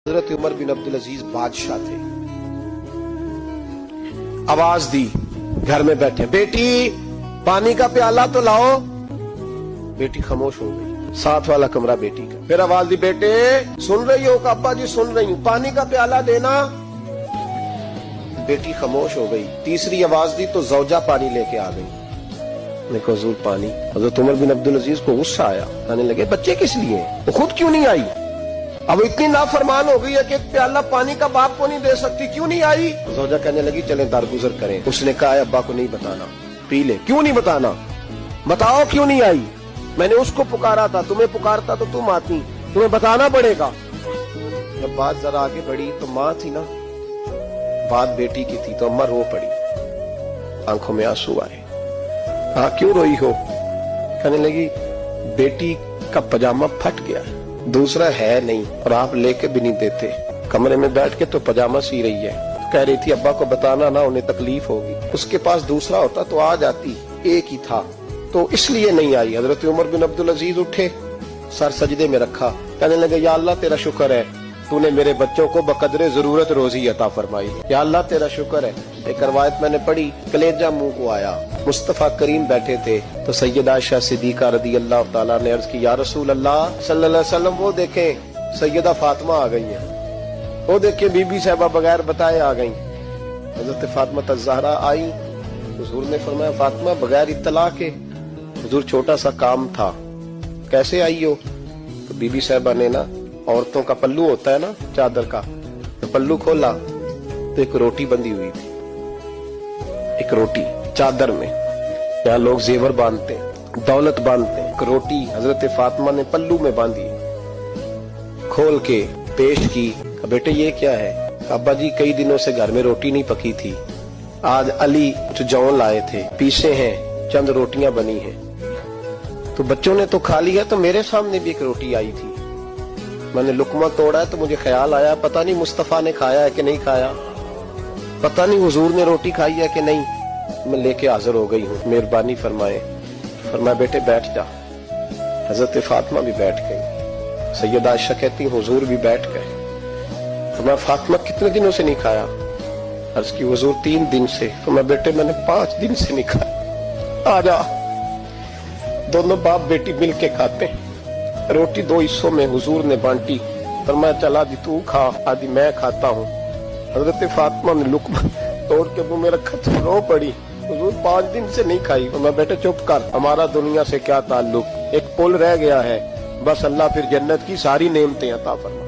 حضرت عمر بن عبد العزیز بادشاہ تھے. آواز دی گھر میں بیٹھے, بیٹی پانی کا پیالہ تو لاؤ. بیٹی خاموش ہو گئی. ساتھ والا کمرہ بیٹی کا. پھر آواز دی, بیٹے سن رہی ہو؟ کہ ابا جی سن رہی ہوں. پانی کا پیالہ دینا. بیٹی خاموش ہو گئی. تیسری آواز دی تو زوجہ پانی لے کے آ گئی. میں کہا حضور پانی. حضرت عمر بن عبد العزیز کو غصہ آیا, کہنے لگے بچے کس لیے, وہ خود کیوں نہیں آئی؟ اب اتنی نافرمان ہو گئی ہے کہ ایک پیالہ پانی کا باپ کو نہیں دے سکتی, کیوں نہیں آئی؟ زوجہ کہنے لگی چلیں درگزر کریں. اس نے کہا ابا کو نہیں بتانا, پی لے. کیوں نہیں بتانا؟ بتاؤ کیوں نہیں آئی؟ میں نے اس کو پکارا تھا, تمہیں پکارتا تو تم آتی, تمہیں بتانا پڑے گا. جب بات ذرا آگے بڑھی تو ماں تھی نا, بات بیٹی کی تھی, تو اماں رو پڑی, آنکھوں میں آنسو آئے. ہاں کیوں روئی ہو؟ کہنے لگی بیٹی کا پاجامہ پھٹ گیا, دوسرا ہے نہیں, اور آپ لے کے بھی نہیں دیتے. کمرے میں بیٹھ کے تو پاجامہ سی رہی ہے. کہہ رہی تھی ابا کو بتانا نا, انہیں تکلیف ہوگی. اس کے پاس دوسرا ہوتا تو آ جاتی, ایک ہی تھا تو اس لیے نہیں آئی. حضرت عمر بن عبد العزیز اٹھے, سر سجدے میں رکھا, کہنے لگے یا اللہ تیرا شکر ہے, تو نے میرے بچوں کو بقدر ضرورت روزی عطا فرمائی. یا اللہ تیرا شکر ہے. ایک روایت میں نے پڑھی, کلیجہ منہ کو آیا. مصطفیٰ کریم بیٹھے تھے تو سیدہ عائشہ صدیقہ رضی اللہ تعالیٰ نے عرض کی, یا رسول اللہ صلی اللہ علیہ وسلم وہ دیکھیں سیدہ فاطمہ آ گئی ہیں, وہ دیکھیں بی بی صاحبہ بغیر بتائے آ گئیں. حضرت فاطمہ الزہرا آئی. حضور نے فرمایا فاطمہ بغیر اطلاع کے؟ حضور چھوٹا سا کام تھا. کیسے آئی ہو؟ تو بی بی صاحبہ نے نا, عورتوں کا پلو ہوتا ہے نا چادر کا, تو پلو کھولا تو ایک روٹی بندھی ہوئی تھی. ایک روٹی چادر میں, یہاں لوگ زیور باندھتے ہیں, دولت باندھتے ہیں, ایک روٹی حضرت فاطمہ نے پلو میں باندھی, کھول کے پیش کی. بیٹے یہ کیا ہے؟ ابا جی کئی دنوں سے گھر میں روٹی نہیں پکی تھی, آج علی جو لائے تھے پیسے ہیں, چند روٹیاں بنی ہیں, تو بچوں نے تو کھا لیا, تو میرے سامنے بھی ایک روٹی آئی تھی, میں نے لقمہ توڑا ہے تو مجھے خیال آیا پتہ نہیں مصطفیٰ نے کھایا ہے کہ نہیں کھایا, پتہ نہیں حضور نے روٹی کھائی ہے کہ نہیں, میں لے کے حاضر ہو گئی ہوں, مہربانی فرمائے. فرمایا بیٹے بیٹھ جا. حضرت فاطمہ بھی بیٹھ گئی. سیدہ عائشہ کہتی حضور بھی بیٹھ گئے. فرمایا فاطمہ کتنے دنوں سے نہیں کھایا؟ عرض کی حضور 3 دن سے. فرمایا بیٹے میں نے 5 دن سے نہیں کھایا, آ جا. دونوں باپ بیٹی مل کے کھاتے ہیں. روٹی 2 حصوں میں حضور نے بانٹی. فرمایا چل آدھی تو کھا, آدھی میں کھاتا ہوں. حضرت فاطمہ نے لقمہ توڑ کے منہ میں رکھا تو رو پڑی, حضور 5 دن سے نہیں کھائی. میں بیٹے چپ کر, ہمارا دنیا سے کیا تعلق, ایک پل رہ گیا ہے, بس اللہ پھر جنت کی ساری نعمتیں عطا فرما.